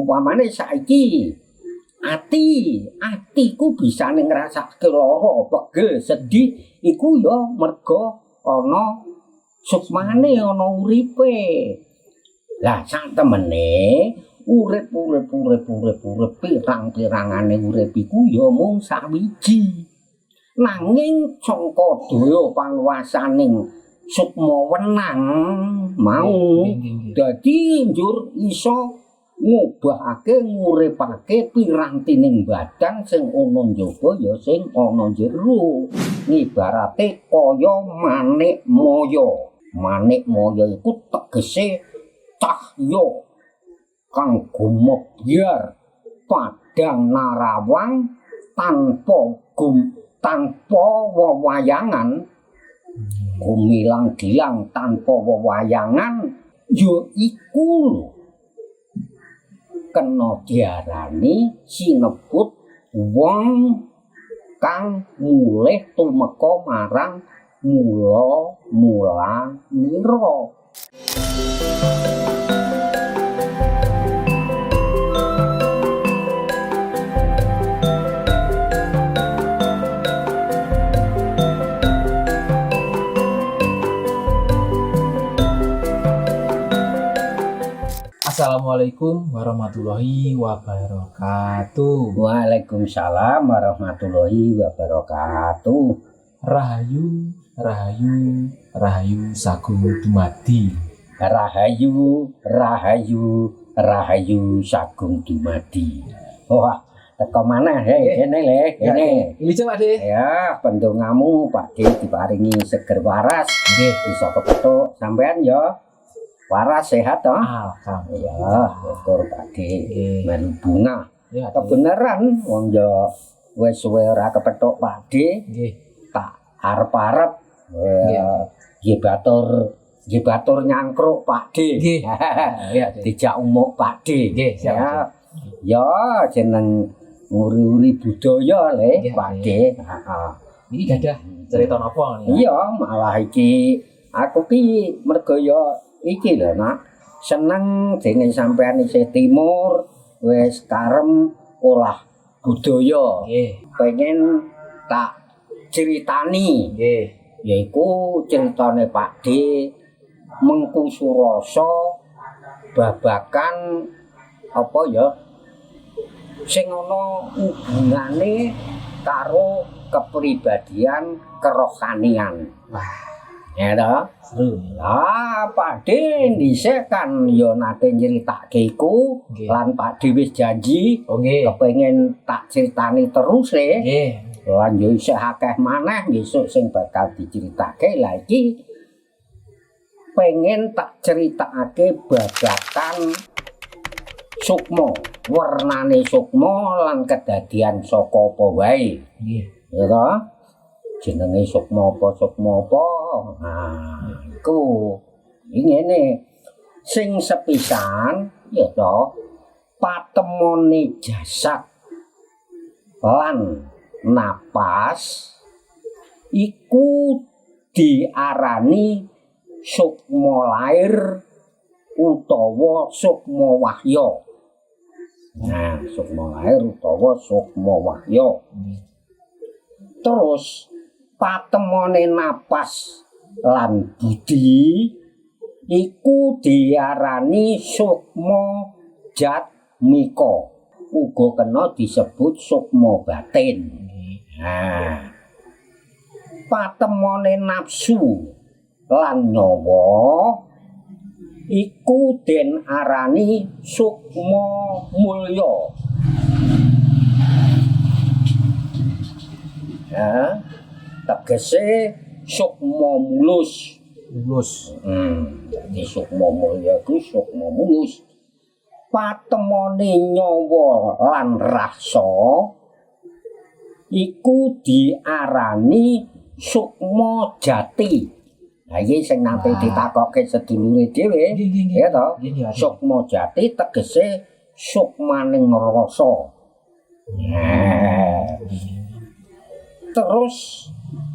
Umpamane saiki atiku bisane ngrasake lara, pegel, sedih iku ya merga ana sukmane ana uripe. Lah sak temene urip pirang-pirangane urip iku ya mung sawiji. Nanging sangka daya panguwasaning sukma wenang mau dadi njur iso ngubahake nguripake pirantining badan sing ana njaba ya sing ana jero. Ibarate kaya manik maya. Manik maya iku tegese cahya kang gumebyar padang narawang tanpa wewayangan. Gumilang-gilang tanpa wewayangan ya iku lho kena diarani sinebut wong kang mulih tumeka marang mula-mulanira. Assalamualaikum warahmatullahi wabarakatuh. Waalaikumsalam warahmatullahi wabarakatuh. Rahayu, rahayu, rahayu sagung dumadi. Rahayu, rahayu, rahayu sagung dumadi. Wah, teko maneh kene le, kene. Ini Pak De. Ya, pendongamu Pak De diparingi seger waras. Nggih, Bisa kepethuk sampean ya. Waras sehat toh? Alhamdulillah. Ya, syukur Pak De. Melu bunga. Ya, Kebeneran wong ya wis suwe ora kepethuk Pak De. nggih. Tak arep-arep nggih batur nyangkruk Pak De. Nggih. Ya, Dijak umuk Pak De. Nggih, siap. Ya jeneng nguri-uri budaya le Nggih, Pak De. Heeh. Ini gadah cerita napa nih? Iya, malah iki aku ki mergo ya iki lho Nak. Seneng dene sampean isih timur wis karem olah budaya. Nggih. Pengen tak ceritani. Nggih. Yaiku ceritane Pak De Mengku Surasa babakan apa ya sing ana hubungane karo kepribadian kerohanian. Wah, Ya toh? seru. Lah Pak De dhisik kan ya nate nyeritake iku Nggih. lan Pak De wis janji Oh nggih. kepengin tak critani terus Nggih. lan yo isih akeh maneh besok sing bakal diceritake. Lah iki pengen tak critakake babagan sukma, wernane sukma lan kedadian saka apa wae. Nggih. Ya toh? Jenenge sukma apa? Nah, iku ngene. Sing sepisan ya toh patemone jasad lan napas iku diarani sukma lair utawa sukma wahya. Nah, sukma lair utawa sukma wahya. Terus patemone napas lan budi iku diarani sukma jatmika. Uga kena disebut sukma batin. Nah, patemone nafsu lan nyawa iku den arani sukma mulya. Ya, tegese sukma mulus. Jadi sukma mulya iku sukma mulus. Patemone nyawa lan rasa iku diarani sukma jati. Lah iki sing nate ditakokke sedulure dhewe, ya to. Sukma jati tegese sukmaning rasa. Terus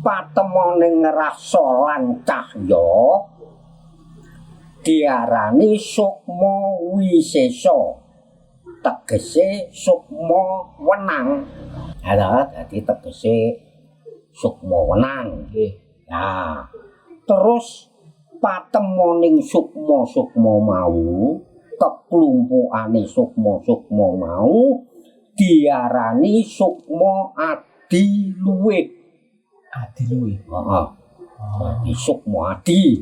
patemoning rasa lan cahya diarani sukma wisesa. tegese sukma wenang. Ada dadi tegese sukma wenang. Nggih. Nah, terus patemoning sukma-sukma mau, keklumpukane sukma-sukma mau diarani sukma adiluwih. Adiluwih. Heeh. Dadi sukma adi.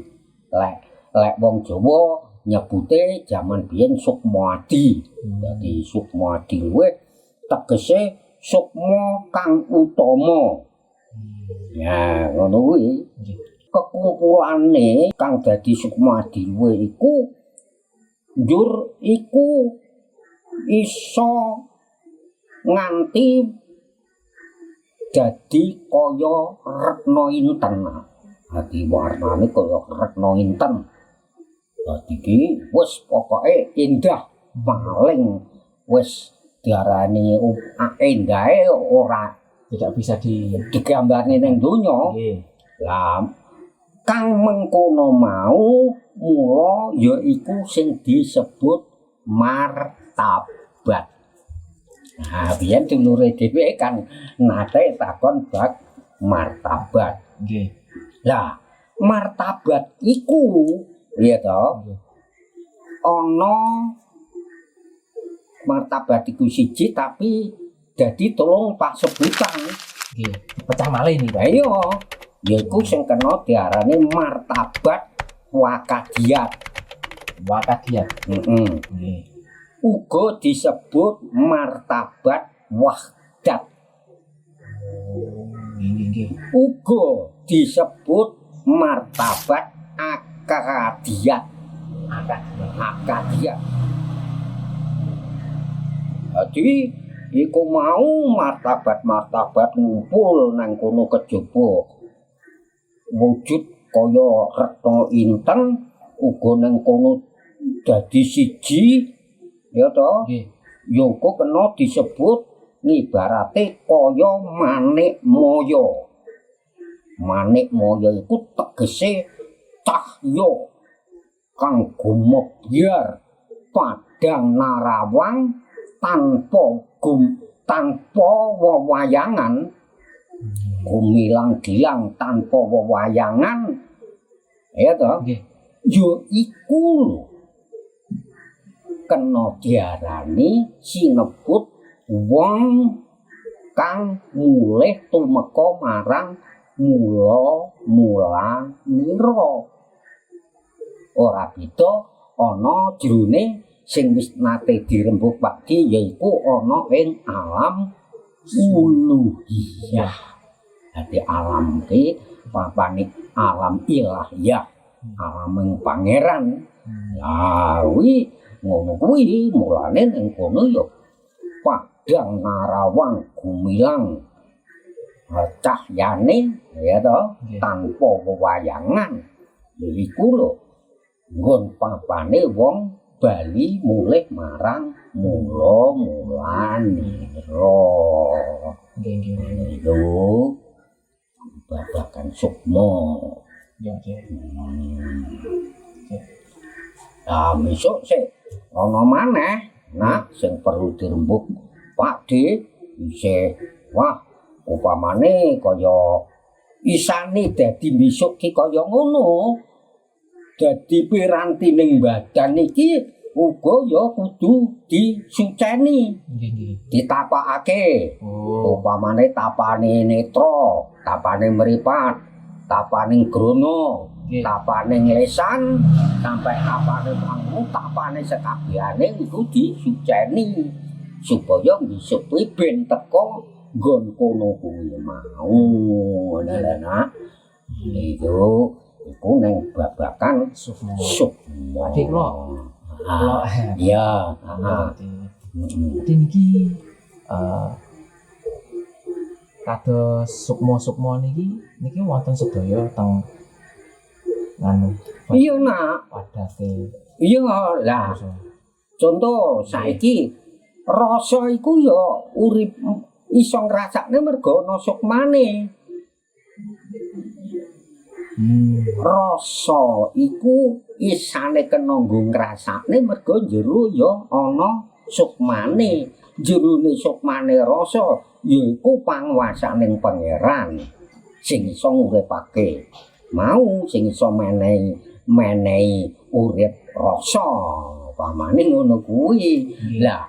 Lek wong Jawa nyebute jaman biyen sukma adi. Dadi sukma adiluwih tegese sukma kang utama. Ya, ngono kuwi. Kekumpulane kang dadi sukma adiluwih iku njur iku iso nganti dadi kaya retna inten. Dadi warnane kaya retna inten. Dadi iki wis pokoke indah paling wis diarani endahe ora Tidak bisa digambarne ning donya. Nggih. Lah kang mengkono mau mula yaiku sing disebut martabat. Nah, biyen dulure dhewe kan nate takon bab martabat. Nggih. Lah, martabat iku ya to. Ana martabat iku siji tapi dadi telung pasebutan. Nggih. Pecah malih nih, Pak. Iya, yaiku sing kena diarani martabat wakadiyat. Wakadiyat. Heeh. Nggih. Uga disebut martabat wahdat. Nggih. Uga disebut martabat akadiyat. Akadiyat. Jadi iku mau martabat-martabat ngumpul nang kono kejaba. Wujud kaya retna inten uga nang kono dadi siji ya to. Nggih. Ya uga kena disebut ngibarate kaya manik maya. Manik maya iku tegese cahya kang gumebyar padang narawang tanpa wewayangan, gumilang-gilang tanpa wewayangan, ya toh? Nggih. Yo iku lho kena diarani sinebut wong kang mulih tumeka marang mula-mulanira. Ora beda ana jroning sing wis nate dirembug pagi yaiku ana ing alam uluhiyah. Dadi alam iki papane alam ilahiyah, alam pangeran. Lah kuwi ngono kuwi mulane ning kono ya padang narawang gumilang cahyane ya to tanpa wewayangan. Iku lho nggon papane wong bali mulih marang mula-mulanira. Nggih. Lho babagan sukma. Nggih. Nah, besok sik ana maneh nak sing perlu dirembug Pakde isih wah upamane kaya isane dadi besok ki kaya ngono. Dadi piranti ning badan iki uga ya kudu disuceni, ditapakake. Upamane tapane netra, tapane mripat, tapane grana, tapane lesan, sampai tapane pangku, tapane sekabehane iku disuceni supaya besok kuwi ben teka nggon kono kuwi mau. Ngono iku nang babakan sukma. Adik kula. Iya, Jadi niki kados sukma-sukma niki wonten sedaya teng nganu. Iya, Nak. Padate. Iya, lah. Contoh saiki rasa iku ya urip iso ngrasakne mergo ana sukmane. Rasa iku isane kena nggo ngrasakne mergo jero ya ana sukmane jerone sukmane rasa yaiku panguwasaning pangeran sing iso nguripake mau sing iso menehi urip rasa upamane ngono kuwi lah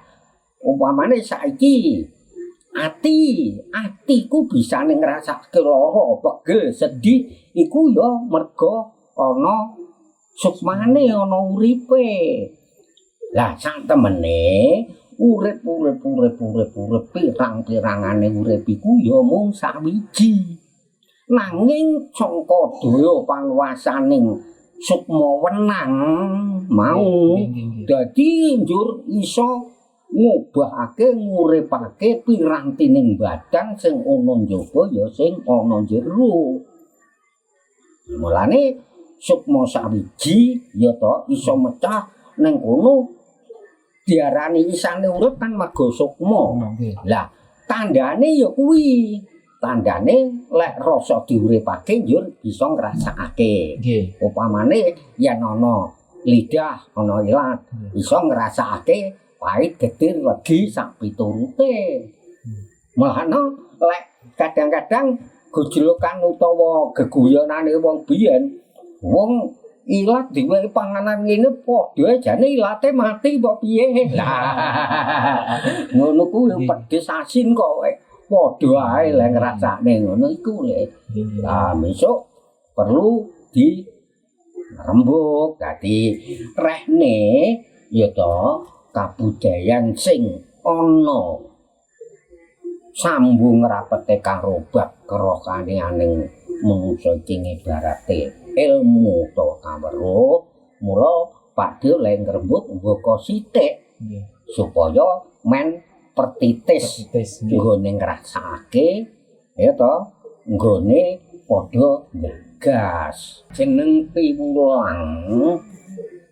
upamane saiki atiku bisa ngrasake lara pegel sedih iku ya merga ana sukmane ana uripe lah sak temene urip pirang-pirangane urip iku ya mung sawiji nanging sangka daya panguwasaning sukma wenang mau dadi njur iso ngubahake nguripake pirantining badan sing ana njaba ya sing ana jero. Mulane sukma sawiji ya to iso mecah ning kono diarani isane urip kan merga sukma. Lah tandane ya kuwi. Tandane lek rasa diuripake njur bisa ngrasakake. Nggih. Upamane yen ana lidah, ana ilat, iso ngrasakake pahit getir legi sak piturute. Mulane lek kadang-kadang gejolokan utawa geguyonane wong biyen, wong ilat diwehi panganan ngene padha jane ilate mati kok piye. Lah ngono kuwi pedes asin kok padha ae lek ngrasakne ngono iku lek. Lah besok perlu di rembug dadi rehne ya to kabudayan sing ana sambung rapete karo bab kerohanianing manungsa sing ibarate ilmu to kaweruh mula padha lek ngrembug mboko sithik supaya men pertitis nggone ngrasakake ya to nggone padha gas jeneng piwulang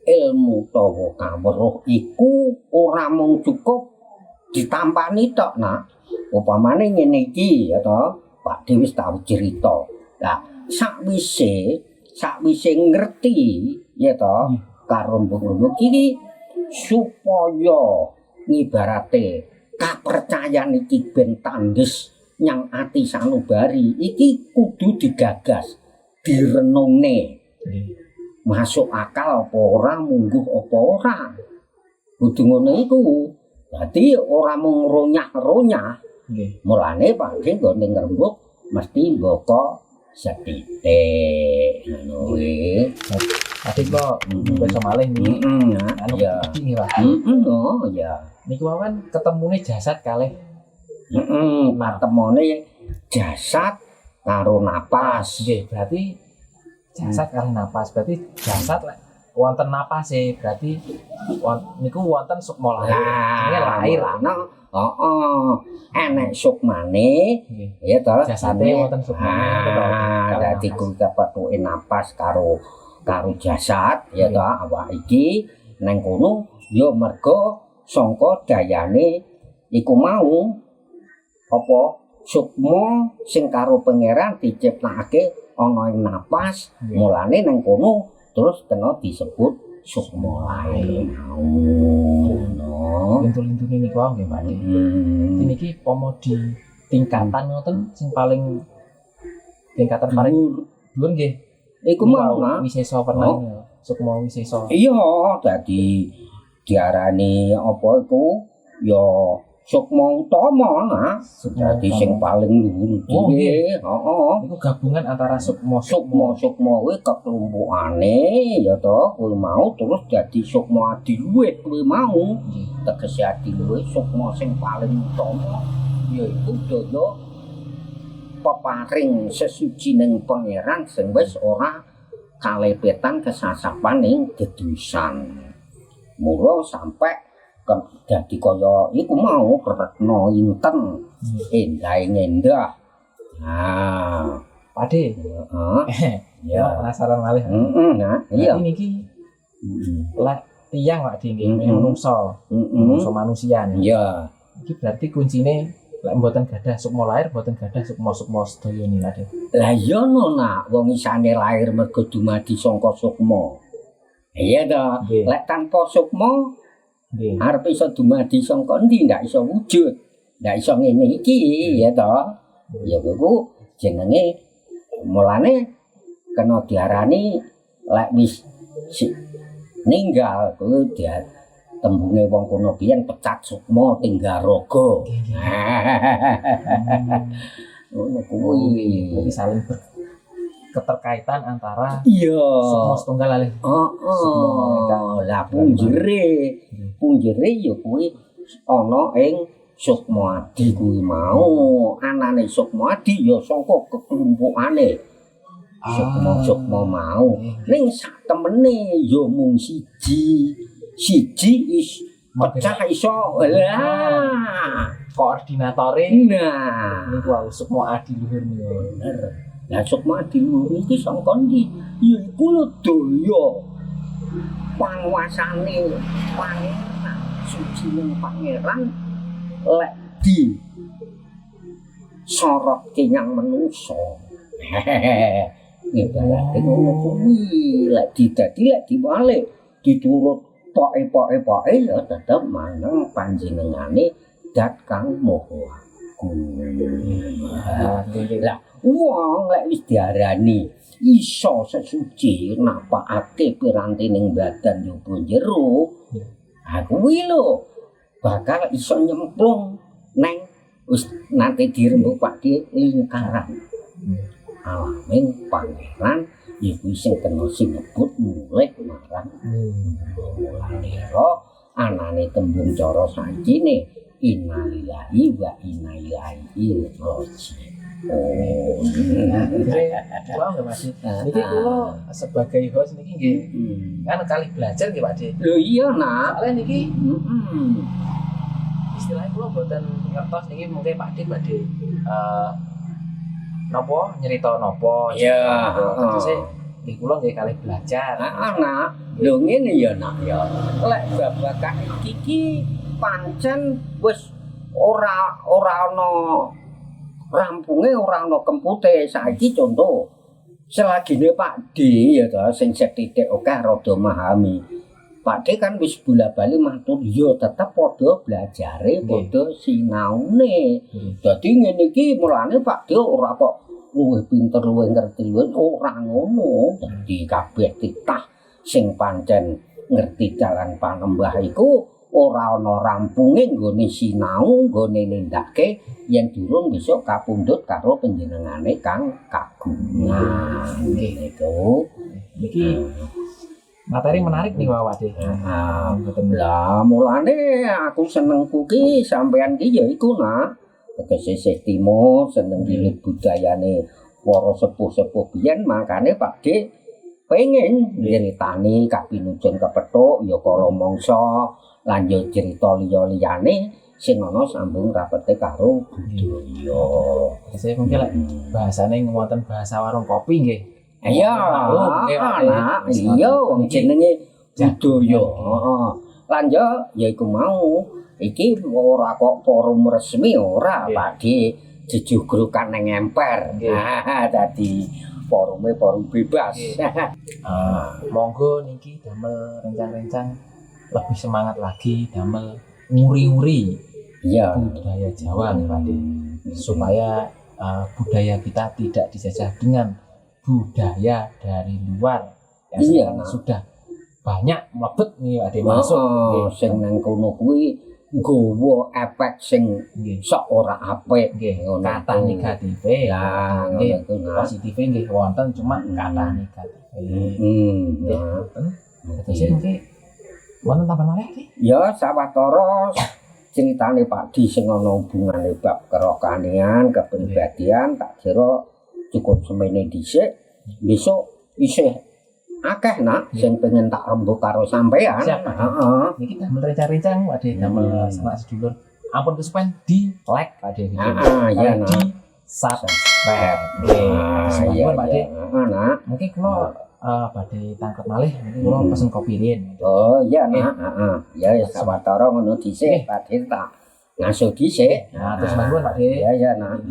ilmu tawa kaweruh iku ora mung cukup ditampani tok nak upamane ngene iki ya to Pak Dewi wis tau crita lah sakwise ngerti ya to karo mbok iki supaya ngibarate kapercayan iki ben tandhes nyang ati sanubari iki kudu digagas direnungne masuk akal apa ora mungguh apa ora kudu ngono iku dadi ora mung ronyah-ronyah nggih mulane pancen nggone ngrembug mesti mboko sethithik ngono kuwi tapi kok iso malih niki anu iki Pak oh ya niku kan ketemune jasad kalih ketemune jasad karo napas nggih berarti jasad karo napas berarti jasad lek wonten napase berarti niku wonten sukma lahir lahir enek sukmane ya to jasate wonten sukmane dadi kuwi kepethuke napas karo jasad ya to awak iki nang kono ya merga sangka dayane iku mau apa sukma sing karo pangeran diciptakake ana ing napas mulane nang kono terus kena disebut sukma lair ngono lintu-lintune niku wae nggih Pak niki pomo di tingkatan ngoten sing paling tingkatan paling dhuwur nggih iku mau wisesa pernah sukma wisesa iya dadi diarani apa iku ya sukma utama nah dadi sing paling dhuwur dhewe heeh iku gabungan antara sukma kuwi keklumpukane ya to kuwi mau terus dadi sukma adiluwih kuwi mau tegese adiluwih sukma sing paling utama yaiku daya peparing sesucining pangeran sing wis ora kalepetan kesasapan ing gedusan mula sampai dadi kaya iku mau retna inten endah nah Pade ya penasaran malih nah iya niki lek tiyang Pak Di nggih manungsa manusia iya iki berarti kuncine lek mboten gadah sukma lahir mboten gadah sukma sedaya niki Pade lah iya no nak wong isane lahir mergo dumadi saka sukma iya to lek tanpa sukma Nggih. Arep iso dumadi sangka ndi ndak iso wujud. Ndak iso ngene iki ya toh. Ya kuwi jenenge mulane kena diarani lek wis ninggal kuwi dia tembunge wong kono biyen pecat sukma tinggal raga. Ngono kuwi. Berarti saling keterkaitan antara Iya. sukma setunggal alih. Heeh. Lah punjere ya kuwi ana ing Sukmadi kuwi mau. Anane Sukmadi ya saka keklumpukane. Sukma mau. Ning sak temene ya mung siji. Siji is pecah iso. Lah, Koordinatore nah. niku wae Sukma Adi luhur niku. Bener. Lah Sukmadi iki sangka ndi? Ya iku lho daya. Panguasane pangeran, sucining pangeran lek di sorot kenyang menungso. Ibarate ngono kuwi, lek dibalik diturut poke ya tetep maneng panjenengane dat kang moho aku. Lah wong lek wis diarani iso sesuci napakake piranti ning badan njaba jero. Aku kuwi lho bakal iso nyemplung neng wis nanti dirembuk Pakde lingkaran. Alaming pangeran iku sing kena sinebut mulih marang mulane anane tembung cara sancine innalillahi wa inna ilaihi raji'un. Wah, nggih Mas. Niki kula sebagai host niki nggih kan kali belajar nggih Pak De. Lho iya nak. Soalnya niki istilahnya kula mboten ngertos niki mungkin Pak De badhe napa nyerita napa. Iya, Terus nggih kula nggih kali belajar. Nak. Lho ngene ya nak ya. Lek babakan iki pancen wis ora ana rampunge, ora ana kempute. Saiki contoh selagine Pakde ya to sing sethithik akeh rada memahami. Pakde kan wis bola-bali matur ya tetep padha blajare, padha sinaune. Dadi ngene iki mulane Pakde ora kok luwih pinter, luwih ngerti, ora ngono. Dadi kabeh titah sing pancen ngerti jalan panembah iku ora ana rampunge nggone sinau, nggone nindakake yen durung besok kapundhut karo panjenengane kang kagungan. Niku. Niki materi menarik nih Pak De. Lah mulane aku seneng kuwi sampean ki ya iku nak. Tegese Timur seneng wiwit budayane para sepuh-sepuh biyen makane Pakde pengen nyeritani kapinujon kepethuk ya kala mangsa lan ya cerita liya-liyane sing ana sambung rapete karo budaya. Saya mungkin lek bahasane wonten bahasa warung kopi nggih. Iya, anak, iya wong jenenge budaya. Heeh. Lan ya iku mau iki ora kok forum resmi ora, Pakde dijugrukkan nang emper. Nah, dadi forum bebas. Monggo niki damel rencang-rencang lebih semangat lagi damel nguri-nguri budaya Jawa nih Pakde. Supaya budaya kita tidak dijajah dengan budaya dari luar yang sudah banyak mlebet nih Pakde masuk sing nang kono kuwi nggawa efek sing sok ora apik nggih kata negatif ya nggih positif nggih wonten cuma kata negatif terus mungkin wonten tambahan malih iki ya sawetara ceritane Pakde sing ana hubungane bab kerohanian kepribadian tak kira cukup semene dhisik besok isih akeh nak sing pengen tak rembug karo sampean. Heeh. Niki damel rencang-rencang Pakde damel sanak sedulur. Ampun kesupen di like Pakde video. Iya nak. Di subscribe. Nggih. Iya Pakde. Nak. Mungkin kula badhe tangkep malih mungkin kula pesen kopi riyen. Oh iya nak. Ya sawetara ngono dhisik Pakde tak ngasuh dhisik. Nah terus manggon Pakde. Iya nak.